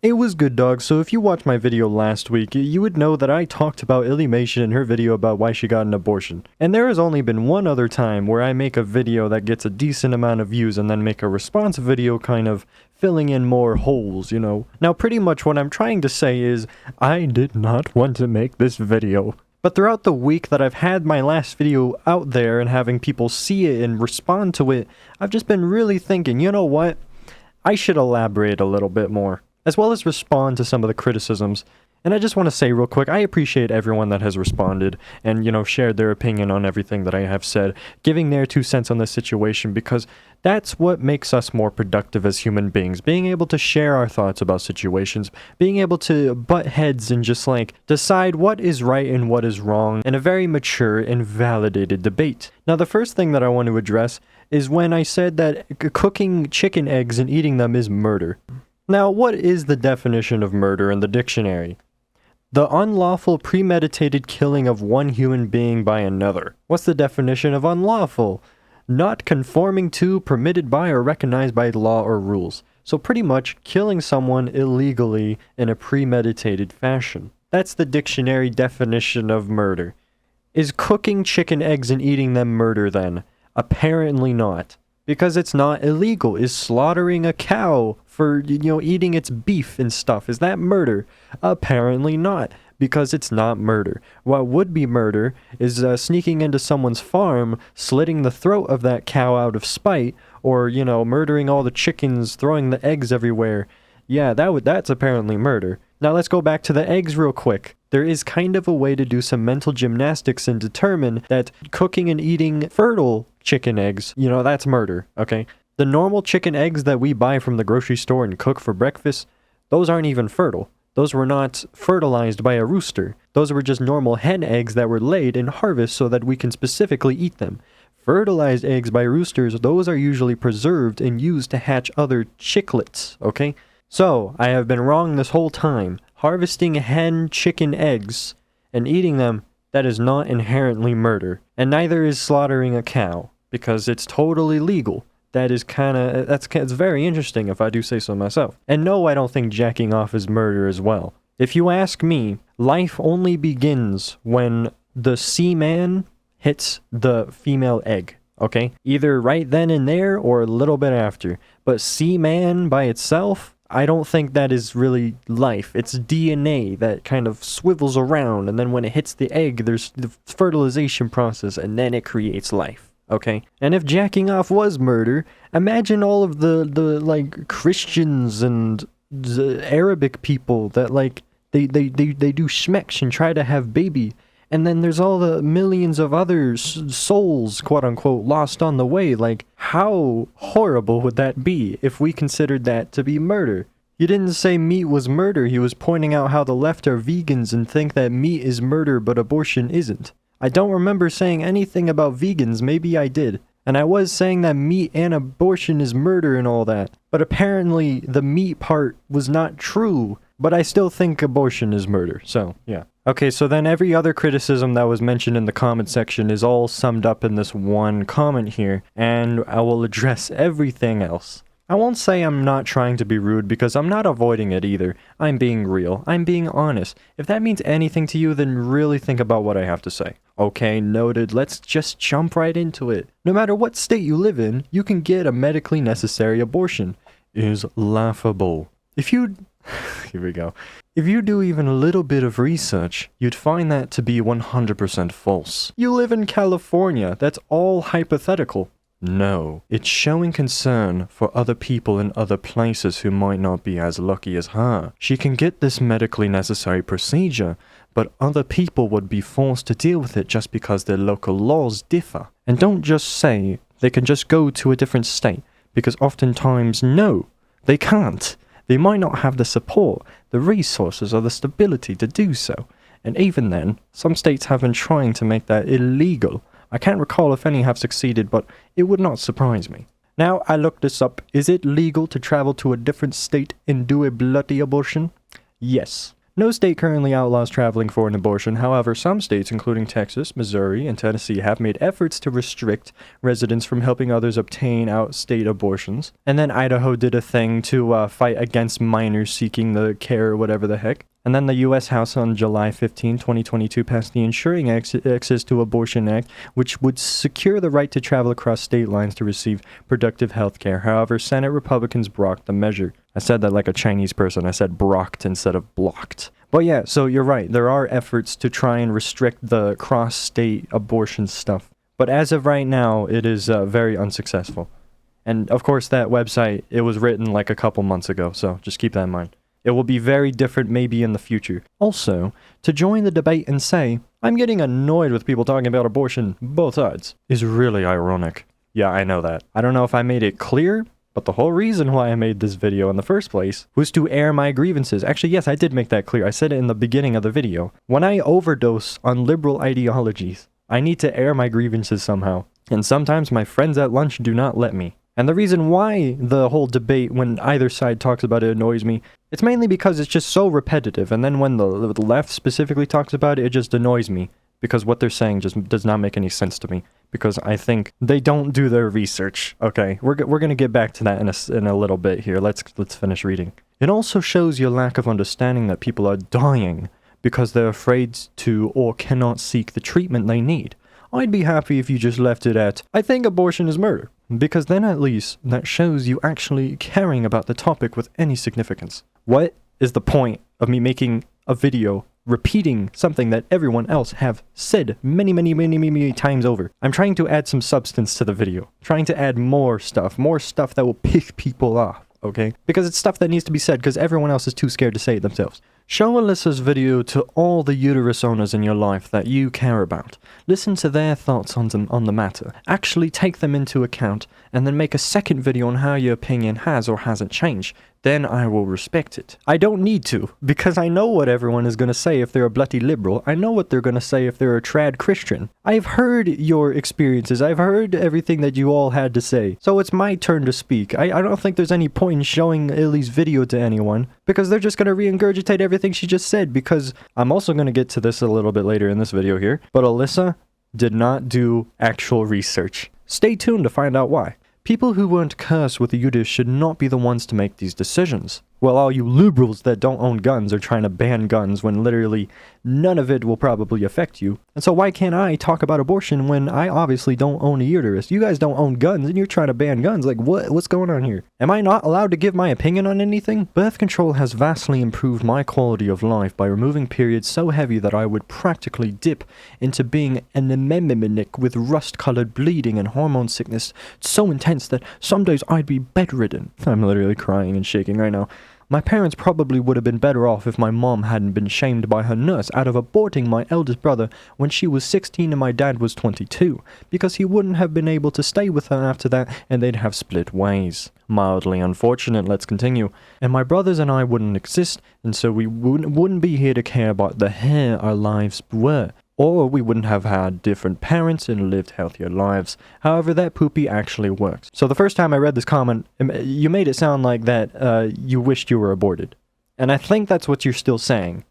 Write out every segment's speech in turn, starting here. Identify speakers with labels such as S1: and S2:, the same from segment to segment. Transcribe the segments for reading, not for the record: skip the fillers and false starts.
S1: It was good, dog. So if you watched my video last week, you would know that I talked about Illymation in her video about why she got an abortion. And there has only been one other time where I make a video that gets a decent amount of views and then make a response video kind of filling in more holes, you know. Now pretty much what I'm trying to say is, I did not want to make this video. But throughout the week that I've had my last video out there and having people see it and respond to it, I've just been really thinking, you know what? I should elaborate a little bit more, as well as respond to some of the criticisms. And I just want to say real quick, I appreciate everyone that has responded and, you know, shared their opinion on everything that I have said, giving their 2 cents on this situation, because that's what makes us more productive as human beings, being able to share our thoughts about situations, being able to butt heads and just, like, decide what is right and what is wrong in a very mature and validated debate. Now, the first thing that I want to address is when I said that cooking chicken eggs and eating them is murder. Now, what is the definition of murder in the dictionary? The unlawful premeditated killing of one human being by another. What's the definition of unlawful? Not conforming to, permitted by, or recognized by law or rules. So pretty much killing someone illegally in a premeditated fashion. That's the dictionary definition of murder. Is cooking chicken eggs and eating them murder then? Apparently not. Because it's not illegal. Is slaughtering a cow for, you know, eating its beef and stuff, is that murder? Apparently not, because it's not murder. What would be murder is sneaking into someone's farm, slitting the throat of that cow out of spite, or, you know, murdering all the chickens, throwing the eggs everywhere. Yeah, that's apparently murder. Now let's go back to the eggs real quick. There is kind of a way to do some mental gymnastics and determine that cooking and eating fertile chicken eggs, you know, that's murder, okay? The normal chicken eggs that we buy from the grocery store and cook for breakfast, those aren't even fertile. Those were not fertilized by a rooster. Those were just normal hen eggs that were laid and harvested so that we can specifically eat them. Fertilized eggs by roosters, those are usually preserved and used to hatch other chicklets, okay? So, I have been wrong this whole time. Harvesting hen chicken eggs and eating them, that is not inherently murder. And neither is slaughtering a cow, because it's totally legal. That is it's very interesting if I do say so myself. And no, I don't think jacking off is murder as well. If you ask me, life only begins when the semen hits the female egg, okay? Either right then and there or a little bit after. But semen by itself, I don't think that is really life. It's DNA that kind of swivels around, and then when it hits the egg, there's the fertilization process, and then it creates life. Okay, and if jacking off was murder, imagine all of the like Christians and the Arabic people that like they do schmecks and try to have baby, and then there's all the millions of other souls, quote unquote, lost on the way. Like, how horrible would that be if we considered that to be murder? You didn't say meat was murder. He was pointing out how the left are vegans and think that meat is murder but abortion isn't. I don't remember saying anything about vegans, maybe I did. And I was saying that meat and abortion is murder and all that. But apparently the meat part was not true. But I still think abortion is murder, so yeah. Okay, so then every other criticism that was mentioned in the comment section is all summed up in this one comment here. And I will address everything else. I won't say I'm not trying to be rude because I'm not avoiding it either. I'm being real. I'm being honest. If that means anything to you, then really think about what I have to say. Okay, noted. Let's just jump right into it. No matter what state you live in, you can get a medically necessary abortion. Is laughable. If you... Here we go. If you do even a little bit of research, you'd find that to be 100% false. You live in California. That's all hypothetical. No, it's showing concern for other people in other places who might not be as lucky as her. She can get this medically necessary procedure, but other people would be forced to deal with it just because their local laws differ. And don't just say they can just go to a different state, because oftentimes, no, they can't. They might not have the support, the resources, or the stability to do so. And even then, some states have been trying to make that illegal. I can't recall if any have succeeded, but it would not surprise me. Now, I looked this up. Is it legal to travel to a different state and do a bloody abortion? Yes. No state currently outlaws traveling for an abortion. However, some states, including Texas, Missouri, and Tennessee, have made efforts to restrict residents from helping others obtain out-state abortions. And then Idaho did a thing to fight against minors seeking the care or whatever the heck. And then the U.S. House on July 15, 2022 passed the Ensuring Access to Abortion Act, which would secure the right to travel across state lines to receive productive health care. However, Senate Republicans blocked the measure. I said that like a Chinese person. I said blocked instead of blocked. But yeah, so you're right. There are efforts to try and restrict the cross-state abortion stuff. But as of right now, it is very unsuccessful. And of course, that website, it was written like a couple months ago, so just keep that in mind. It will be very different maybe in the future. Also, to join the debate and say, I'm getting annoyed with people talking about abortion, both sides, is really ironic. Yeah, I know that. I don't know if I made it clear, but the whole reason why I made this video in the first place was to air my grievances. Actually, yes, I did make that clear. I said it in the beginning of the video. When I overdose on liberal ideologies, I need to air my grievances somehow. And sometimes my friends at lunch do not let me. And the reason why the whole debate, when either side talks about it, annoys me, it's mainly because it's just so repetitive. And then when the left specifically talks about it, it just annoys me. Because what they're saying just does not make any sense to me. Because I think they don't do their research. Okay, we're going to get back to that in a little bit here. Let's finish reading. It also shows your lack of understanding that people are dying because they're afraid to or cannot seek the treatment they need. I'd be happy if you just left it at, I think abortion is murder. Because then at least that shows you actually caring about the topic with any significance. What is the point of me making a video repeating something that everyone else have said many times over? I'm trying to add some substance to the video. Trying to add more stuff that will piss people off, okay? Because it's stuff that needs to be said because everyone else is too scared to say it themselves. Show Alyssa's video to all the uterus owners in your life that you care about. Listen to their thoughts on the matter. Actually take them into account, and then make a second video on how your opinion has or hasn't changed. Then I will respect it. I don't need to, because I know what everyone is going to say if they're a bloody liberal. I know what they're going to say if they're a trad Christian. I've heard your experiences. I've heard everything that you all had to say. So it's my turn to speak. I don't think there's any point in showing Illy's video to anyone, because they're just going to re-ingurgitate everything she just said, because I'm also going to get to this a little bit later in this video here, but Alyssa did not do actual research. Stay tuned to find out why. People who weren't cursed with a uterus should not be the ones to make these decisions. Well, all you liberals that don't own guns are trying to ban guns when literally none of it will probably affect you. And so why can't I talk about abortion when I obviously don't own a uterus? You guys don't own guns and you're trying to ban guns. Like, what's going on here? Am I not allowed to give my opinion on anything? Birth control has vastly improved my quality of life by removing periods so heavy that I would practically dip into being an anemic with rust-colored bleeding and hormone sickness so intense that some days I'd be bedridden. I'm literally crying and shaking right now. My parents probably would have been better off if my mom hadn't been shamed by her nurse out of aborting my eldest brother when she was 16 and my dad was 22, because he wouldn't have been able to stay with her after that and they'd have split ways. Mildly unfortunate, let's continue. And my brothers and I wouldn't exist, and so we wouldn't be here to care about the hair our lives were. Or we wouldn't have had different parents and lived healthier lives. However, that poopy actually works. So the first time I read this comment, you made it sound like that you wished you were aborted. And I think that's what you're still saying,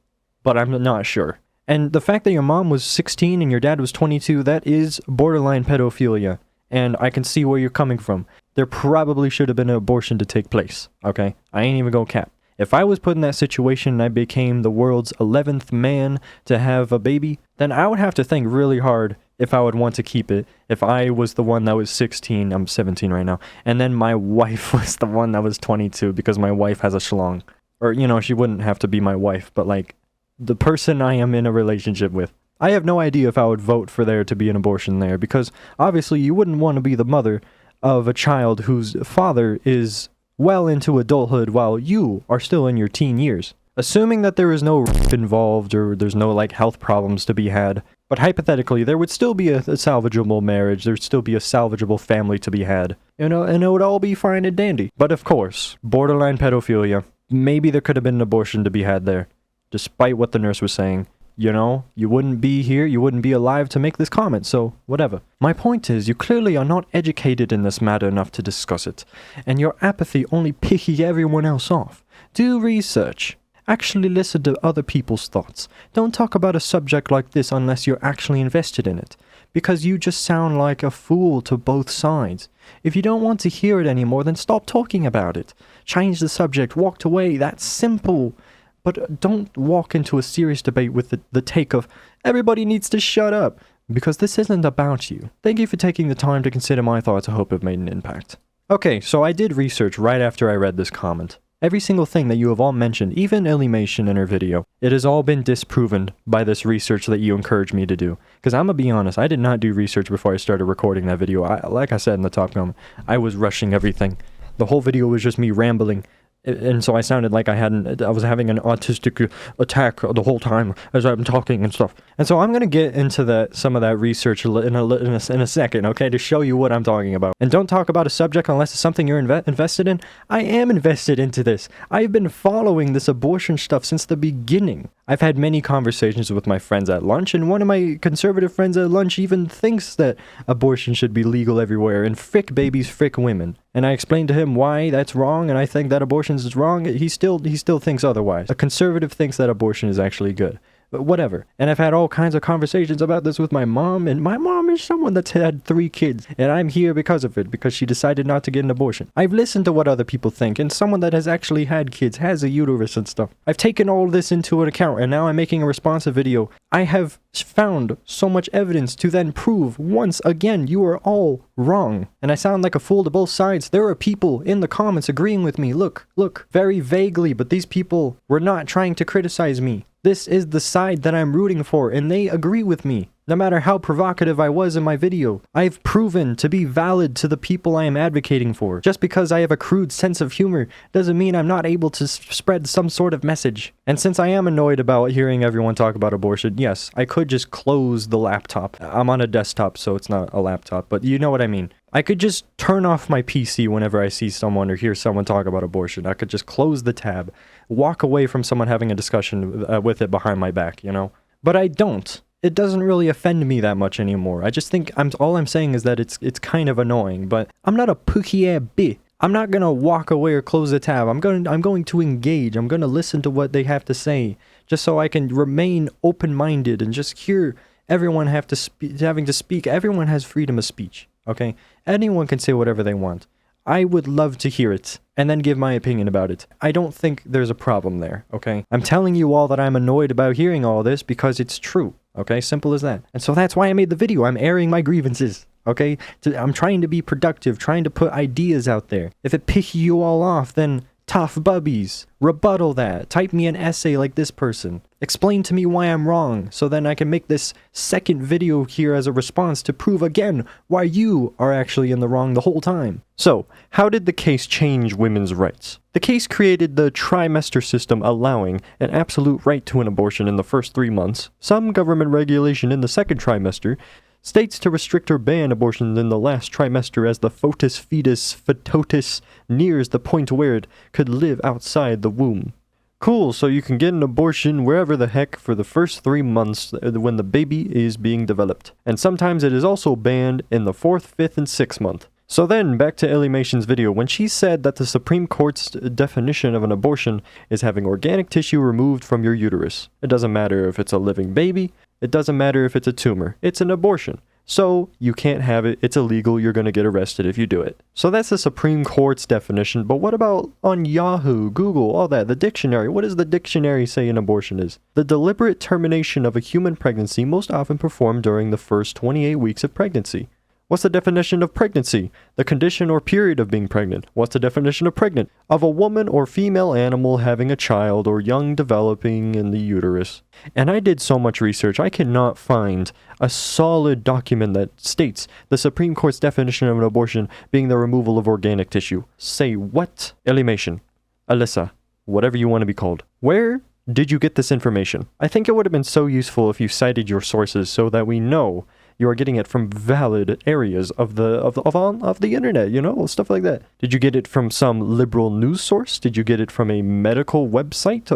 S1: but I'm not sure. And the fact that your mom was 16 and your dad was 22, that is borderline pedophilia. And I can see where you're coming from. There probably should have been an abortion to take place, okay? I ain't even gonna cap. If I was put in that situation and I became the world's 11th man to have a baby, then I would have to think really hard if I would want to keep it. If I was the one that was 16, I'm 17 right now, and then my wife was the one that was 22 because my wife has a schlong. Or, you know, she wouldn't have to be my wife, but like, the person I am in a relationship with. I have no idea if I would vote for there to be an abortion there, because obviously you wouldn't want to be the mother of a child whose father is well into adulthood while you are still in your teen years. Assuming that there is no rape involved or there's no like health problems to be had, but hypothetically there would still be a salvageable marriage, there'd still be a salvageable family to be had, you know, and it would all be fine and dandy. But of course, borderline pedophilia, maybe there could have been an abortion to be had there, despite what the nurse was saying. You know, you wouldn't be here, you wouldn't be alive to make this comment, so whatever. My point is, you clearly are not educated in this matter enough to discuss it, and your apathy only pisses everyone else off. Do research. Actually listen to other people's thoughts. Don't talk about a subject like this unless you're actually invested in it, because you just sound like a fool to both sides. If you don't want to hear it anymore, then stop talking about it. Change the subject, walk away, that's simple. But don't walk into a serious debate with the take of, everybody needs to shut up, because this isn't about you. Thank you for taking the time to consider my thoughts. I hope it made an impact. Okay, so I did research right after I read this comment. Every single thing that you have all mentioned, even Illymation in her video, it has all been disproven by this research that you encouraged me to do. Because I'm gonna be honest, I did not do research before I started recording that video. Like I said in the top comment, I was rushing everything. The whole video was just me rambling. And so I sounded like I was having an autistic attack the whole time as I'm talking and stuff. And so I'm gonna get into some of that research in a second, okay, to show you what I'm talking about. And don't talk about a subject unless it's something you're invested in. I am invested into this. I've been following this abortion stuff since the beginning. I've had many conversations with my friends at lunch, and one of my conservative friends at lunch even thinks that abortion should be legal everywhere, and frick babies, frick women. And I explained to him why that's wrong, and I think that abortion is wrong. He still thinks otherwise. A conservative thinks that abortion is actually good. But whatever. And I've had all kinds of conversations about this with my mom, and my mom is someone that's had 3 kids, and I'm here because of it, because she decided not to get an abortion. I've listened to what other people think, and someone that has actually had kids, has a uterus and stuff. I've taken all this into account, and now I'm making a responsive video. I have found so much evidence to then prove, once again, you are all wrong. And I sound like a fool to both sides. There are people in the comments agreeing with me. Look, very vaguely, but these people were not trying to criticize me. This is the side that I'm rooting for, and they agree with me. No matter how provocative I was in my video, I've proven to be valid to the people I am advocating for. Just because I have a crude sense of humor doesn't mean I'm not able to spread some sort of message. And since I am annoyed about hearing everyone talk about abortion, yes, I could just close the laptop. I'm on a desktop, so it's not a laptop, but you know what I mean. I could just turn off my PC whenever I see someone or hear someone talk about abortion. I could just close the tab, walk away from someone having a discussion with it behind my back, you know? But I don't. It doesn't really offend me that much anymore. I just think all I'm saying is that it's kind of annoying, but I'm not a pookie-ass bitch. I'm not gonna walk away or close the tab. I'm going to engage. I'm gonna listen to what they have to say, just so I can remain open-minded and just hear everyone having to speak. Everyone has freedom of speech, okay? Anyone can say whatever they want. I would love to hear it, and then give my opinion about it. I don't think there's a problem there, okay? I'm telling you all that I'm annoyed about hearing all this because it's true, okay? Simple as that. And so that's why I made the video. I'm airing my grievances, okay? I'm trying to be productive, trying to put ideas out there. If it pisses you all off, then tough bubbies. Rebuttal that. Type me an essay like this person. Explain to me why I'm wrong, so then I can make this second video here as a response to prove again why you are actually in the wrong the whole time. So, how did the case change women's rights? The case created the trimester system, allowing an absolute right to an abortion in the first 3 months, some government regulation in the second trimester, states to restrict or ban abortions in the last trimester as the fetus nears the point where it could live outside the womb. Cool, so you can get an abortion wherever the heck for the first 3 months when the baby is being developed. And sometimes it is also banned in the 4th, 5th, and 6th month. So then, back to Illymation's video, when she said that the Supreme Court's definition of an abortion is having organic tissue removed from your uterus. It doesn't matter if it's a living baby, it doesn't matter if it's a tumor, it's an abortion. So, you can't have it, it's illegal, you're gonna get arrested if you do it. So that's the Supreme Court's definition, but what about on Yahoo, Google, all that, the dictionary? What does the dictionary say an abortion is? The deliberate termination of a human pregnancy, most often performed during the first 28 weeks of pregnancy. What's the definition of pregnancy? The condition or period of being pregnant. What's the definition of pregnant? Of a woman or female animal having a child or young developing in the uterus. And I did so much research, I cannot find a solid document that states the Supreme Court's definition of an abortion being the removal of organic tissue. Say what? Illymation. Alyssa. Whatever you want to be called. Where did you get this information? I think it would have been so useful if you cited your sources so that we know you are getting it from valid areas of the internet, you know, stuff like that. Did you get it from some liberal news source? Did you get it from a medical website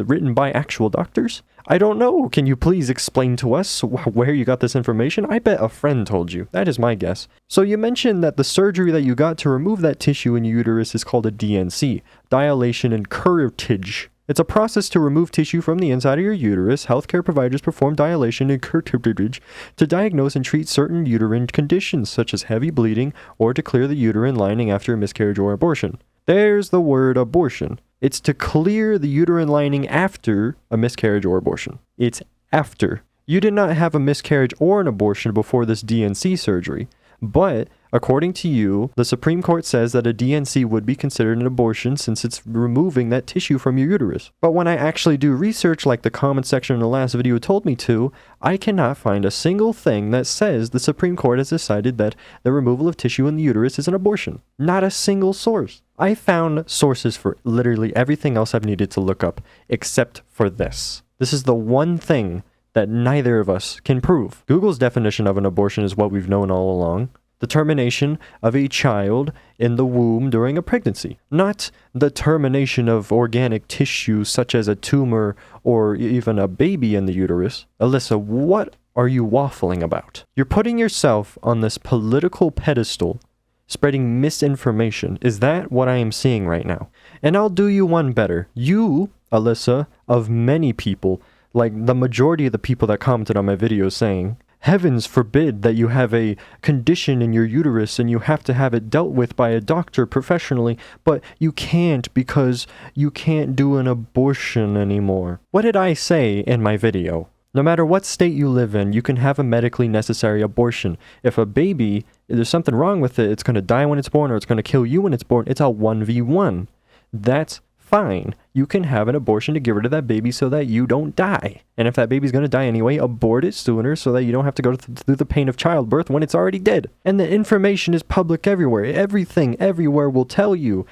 S1: written by actual doctors? I don't know. Can you please explain to us where you got this information? I bet a friend told you. That is my guess. So you mentioned that the surgery that you got to remove that tissue in your uterus is called a DNC, dilation and curettage. It's a process to remove tissue from the inside of your uterus. Healthcare providers perform dilation and curtilage to diagnose and treat certain uterine conditions, such as heavy bleeding, or to clear the uterine lining after a miscarriage or abortion. There's the word abortion. It's to clear the uterine lining after a miscarriage or abortion. It's after. You did not have a miscarriage or an abortion before this DNC surgery, but according to you, the Supreme Court says that a DNC would be considered an abortion since it's removing that tissue from your uterus. But when I actually do research like the comment section in the last video told me to, I cannot find a single thing that says the Supreme Court has decided that the removal of tissue in the uterus is an abortion. Not a single source. I found sources for literally everything else I've needed to look up, except for this. This is the one thing that neither of us can prove. Google's definition of an abortion is what we've known all along. The termination of a child in the womb during a pregnancy. Not the termination of organic tissue such as a tumor or even a baby in the uterus. Alyssa, what are you waffling about? You're putting yourself on this political pedestal, spreading misinformation. Is that what I am seeing right now? And I'll do you one better. You, Alyssa, of many people, like the majority of the people that commented on my video saying, heavens forbid that you have a condition in your uterus and you have to have it dealt with by a doctor professionally, but you can't because you can't do an abortion anymore. What did I say in my video? No matter what state you live in, you can have a medically necessary abortion. If a baby, there's something wrong with it, it's going to die when it's born or it's going to kill you when it's born, it's a 1v1. That's fine. You can have an abortion to get rid of that baby so that you don't die. And if that baby's going to die anyway, abort it sooner so that you don't have to go through the pain of childbirth when it's already dead. And the information is public everywhere. Everything everywhere will tell you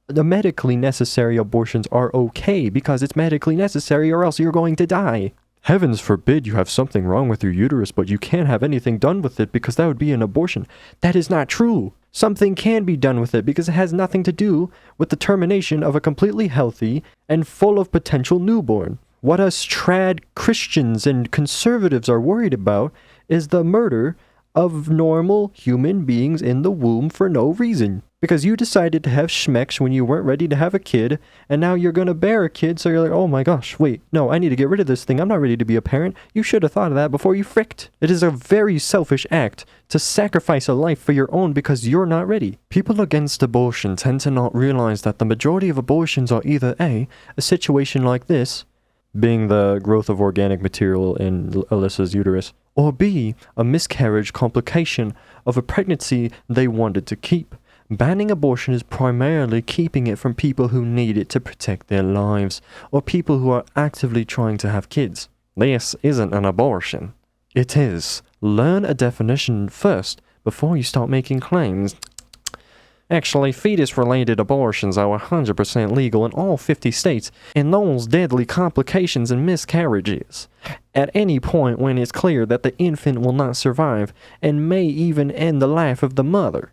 S1: the medically necessary abortions are okay because it's medically necessary or else you're going to die. Heavens forbid you have something wrong with your uterus, but you can't have anything done with it because that would be an abortion. That is not true. Something can be done with it because it has nothing to do with the termination of a completely healthy and full of potential newborn. What us trad Christians and conservatives are worried about is the murder of normal human beings in the womb for no reason. Because you decided to have schmecks when you weren't ready to have a kid, and now you're going to bear a kid, so you're like, oh my gosh, wait, no, I need to get rid of this thing, I'm not ready to be a parent. You should have thought of that before you fricked. It is a very selfish act to sacrifice a life for your own because you're not ready. People against abortion tend to not realize that the majority of abortions are either A situation like this, being the growth of organic material in Alyssa's uterus, or B, a miscarriage complication of a pregnancy they wanted to keep. Banning abortion is primarily keeping it from people who need it to protect their lives, or people who are actively trying to have kids. This isn't an abortion. It is. Learn a definition first, before you start making claims. Actually, fetus-related abortions are 100% legal in all 50 states, and those deadly complications and miscarriages. At any point when it's clear that the infant will not survive, and may even end the life of the mother.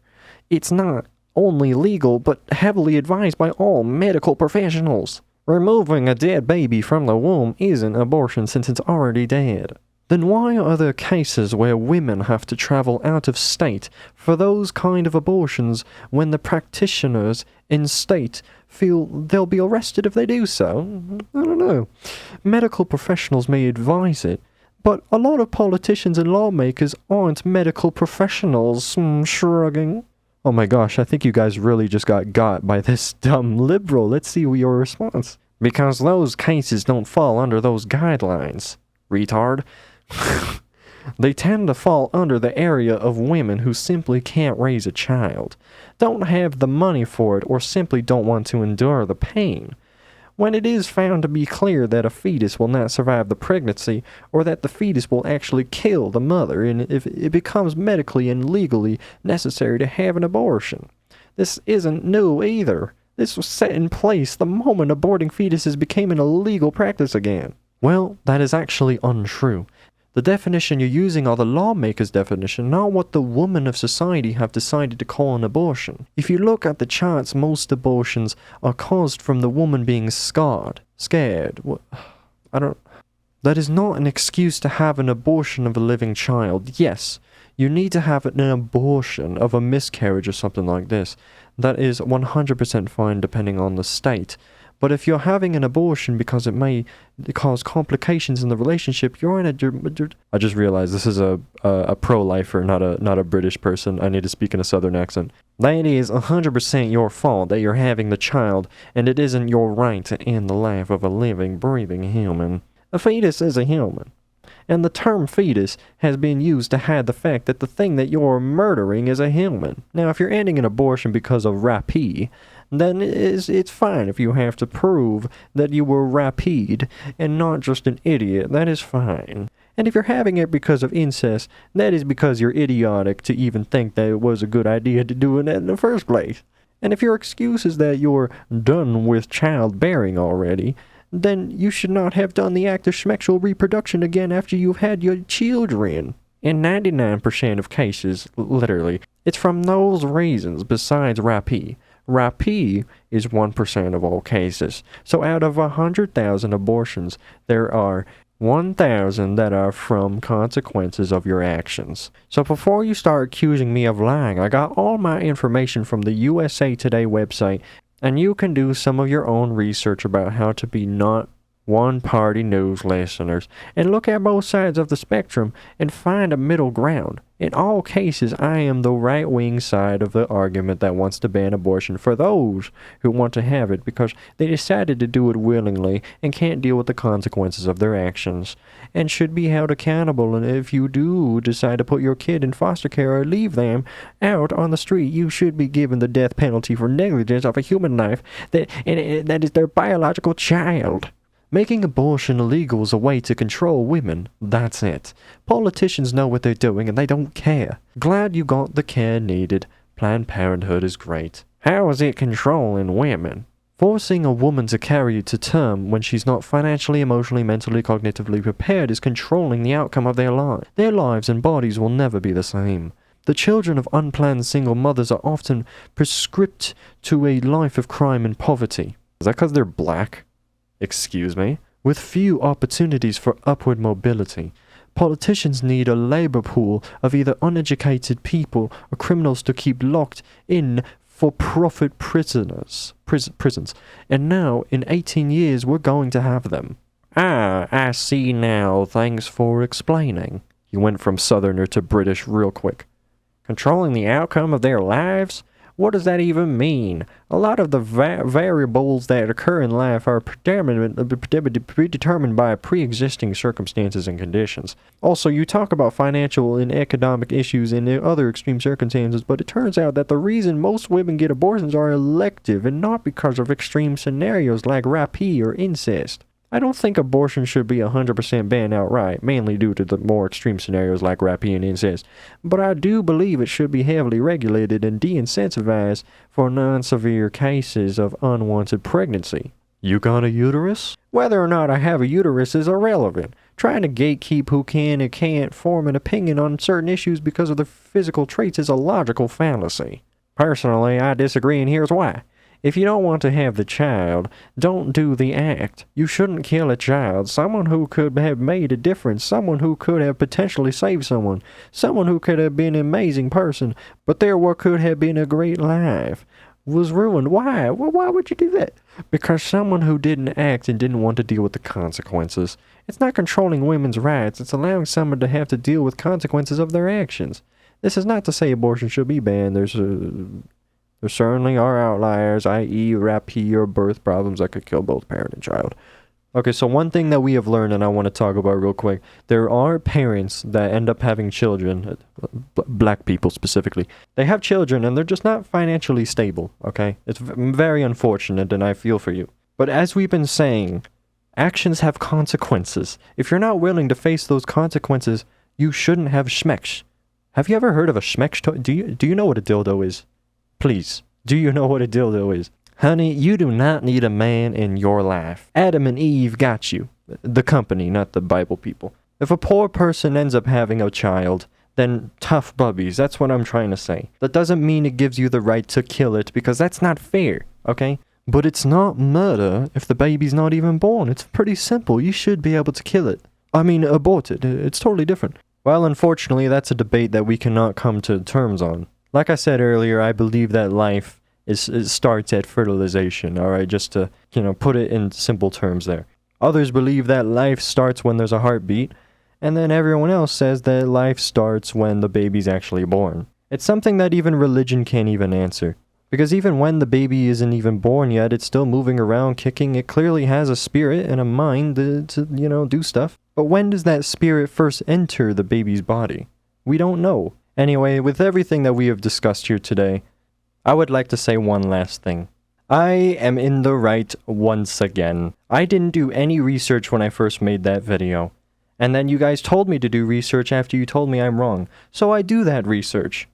S1: It's not only legal, but heavily advised by all medical professionals. Removing a dead baby from the womb isn't abortion since it's already dead. Then why are there cases where women have to travel out of state for those kind of abortions when the practitioners in state feel they'll be arrested if they do so? I don't know. Medical professionals may advise it, but a lot of politicians and lawmakers aren't medical professionals. Shrugging. Oh my gosh, I think you guys really just got by this dumb liberal. Let's see your response. Because those cases don't fall under those guidelines, retard. They tend to fall under the area of women who simply can't raise a child, don't have the money for it, or simply don't want to endure the pain. When it is found to be clear that a fetus will not survive the pregnancy, or that the fetus will actually kill the mother, and if it becomes medically and legally necessary to have an abortion. This isn't new either. This was set in place the moment aborting fetuses became an illegal practice again. Well, that is actually untrue. The definition you're using are the lawmaker's definition, not what the women of society have decided to call an abortion. If you look at the charts, most abortions are caused from the woman being scared. That is not an excuse to have an abortion of a living child. Yes, you need to have an abortion of a miscarriage or something like this. That is 100% fine depending on the state. But if you're having an abortion because it may cause complications in the relationship, you're in a... I just realized this is a pro-lifer, not a British person. I need to speak in a southern accent. That is 100% your fault that you're having the child, and it isn't your right to end the life of a living, breathing human. A fetus is a human. And the term fetus has been used to hide the fact that the thing that you're murdering is a human. Now, if you're ending an abortion because of rapine, then it's fine if you have to prove that you were rapide and not just an idiot. That is fine. And if you're having it because of incest, that is because you're idiotic to even think that it was a good idea to do it in the first place. And if your excuse is that you're done with childbearing already, then you should not have done the act of sexual reproduction again after you've had your children. In 99% of cases, literally, it's from those reasons besides rapine. Rapine is 1% of all cases. So out of 100,000 abortions, there are 1,000 that are from consequences of your actions. So before you start accusing me of lying, I got all my information from the USA Today website, and you can do some of your own research about how to be not one-party news listeners, and look at both sides of the spectrum and find a middle ground. In all cases, I am the right-wing side of the argument that wants to ban abortion for those who want to have it because they decided to do it willingly and can't deal with the consequences of their actions, and should be held accountable. And if you do decide to put your kid in foster care or leave them out on the street, you should be given the death penalty for negligence of a human life that is their biological child. Making abortion illegal is a way to control women. That's it. Politicians know what they're doing and they don't care. Glad you got the care needed. Planned Parenthood is great. How is it controlling women? Forcing a woman to carry to term when she's not financially, emotionally, mentally, cognitively prepared is controlling the outcome of their lives. Their lives and bodies will never be the same. The children of unplanned single mothers are often prescribed to a life of crime and poverty. Is that because they're black? Excuse me? With few opportunities for upward mobility. Politicians need a labor pool of either uneducated people or criminals to keep locked in for-profit prisons. And now, in 18 years, we're going to have them. Ah, I see now. Thanks for explaining. You went from Southerner to British real quick. Controlling the outcome of their lives? What does that even mean? A lot of the variables that occur in life are predetermined by pre-existing circumstances and conditions. Also, you talk about financial and economic issues and other extreme circumstances, but it turns out that the reason most women get abortions are elective and not because of extreme scenarios like rapine or incest. I don't think abortion should be 100% banned outright, mainly due to the more extreme scenarios like rapine and incest, but I do believe it should be heavily regulated and de-incentivized for non-severe cases of unwanted pregnancy. You got a uterus? Whether or not I have a uterus is irrelevant. Trying to gatekeep who can and can't form an opinion on certain issues because of their physical traits is a logical fallacy. Personally, I disagree, and here's why. If you don't want to have the child, don't do the act. You shouldn't kill a child, someone who could have made a difference, someone who could have potentially saved someone, someone who could have been an amazing person, but their what could have been a great life was ruined. Why? Well, why would you do that? Because someone who didn't act and didn't want to deal with the consequences. It's not controlling women's rights, it's allowing someone to have to deal with consequences of their actions. This is not to say abortion should be banned. There certainly are outliers, i.e. rapine or birth problems that could kill both parent and child. Okay, so one thing that we have learned, and I want to talk about real quick, there are parents that end up having children, black people specifically. They have children and they're just not financially stable, okay? It's very unfortunate and I feel for you. But as we've been saying, actions have consequences. If you're not willing to face those consequences, you shouldn't have schmecks. Have you ever heard of a schmecks toy? Do you know what a dildo is? Please, do you know what a dildo is? Honey, you do not need a man in your life. Adam and Eve got you. The company, not the Bible people. If a poor person ends up having a child, then tough bubbies, that's what I'm trying to say. That doesn't mean it gives you the right to kill it, because that's not fair, okay? But it's not murder if the baby's not even born. It's pretty simple. You should be able to kill it. I mean, abort it. It's totally different. Well, unfortunately, that's a debate that we cannot come to terms on. Like I said earlier, I believe that life it starts at fertilization, alright? Just to, put it in simple terms there. Others believe that life starts when there's a heartbeat, and then everyone else says that life starts when the baby's actually born. It's something that even religion can't even answer. Because even when the baby isn't even born yet, it's still moving around, kicking. It clearly has a spirit and a mind to do stuff. But when does that spirit first enter the baby's body? We don't know. Anyway, with everything that we have discussed here today, I would like to say one last thing. I am in the right once again. I didn't do any research when I first made that video. And then you guys told me to do research after you told me I'm wrong. So I do that research.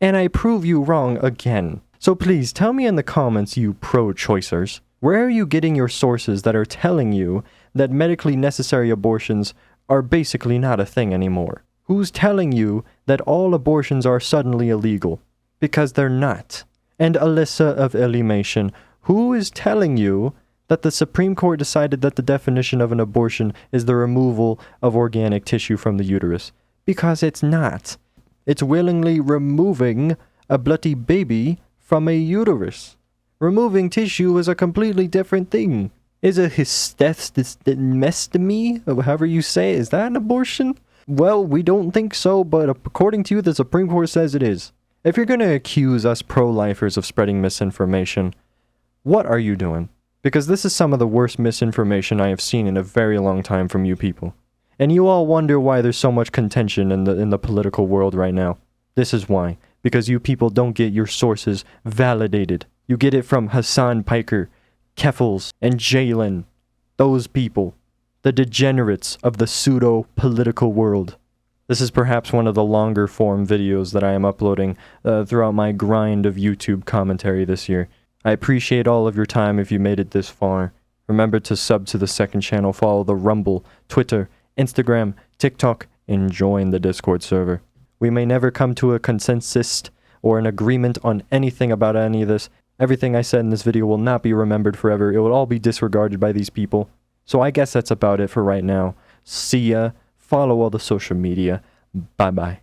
S1: And I prove you wrong again. So please tell me in the comments, you pro-choicers, where are you getting your sources that are telling you that medically necessary abortions are basically not a thing anymore? Who's telling you that all abortions are suddenly illegal? Because they're not. And Alyssa of Illymation, who is telling you that the Supreme Court decided that the definition of an abortion is the removal of organic tissue from the uterus? Because it's not. It's willingly removing a bloody baby from a uterus. Removing tissue is a completely different thing. Is a hysterectomy, or however you say it, is that an abortion? Well, we don't think so, but according to you, the Supreme Court says it is. If you're going to accuse us pro-lifers of spreading misinformation, what are you doing? Because this is some of the worst misinformation I have seen in a very long time from you people. And you all wonder why there's so much contention in the political world right now. This is why. Because you people don't get your sources validated. You get it from Hassan Piker, Keffels, and Jalen. Those people. The degenerates of the pseudo-political world. This is perhaps one of the longer form videos that I am uploading throughout my grind of YouTube commentary this year. I appreciate all of your time if you made it this far. Remember to sub to the second channel, follow the Rumble, Twitter, Instagram, TikTok, and join the Discord server. We may never come to a consensus or an agreement on anything about any of this. Everything I said in this video will not be remembered forever. It will all be disregarded by these people. So I guess that's about it for right now. See ya. Follow all the social media. Bye-bye.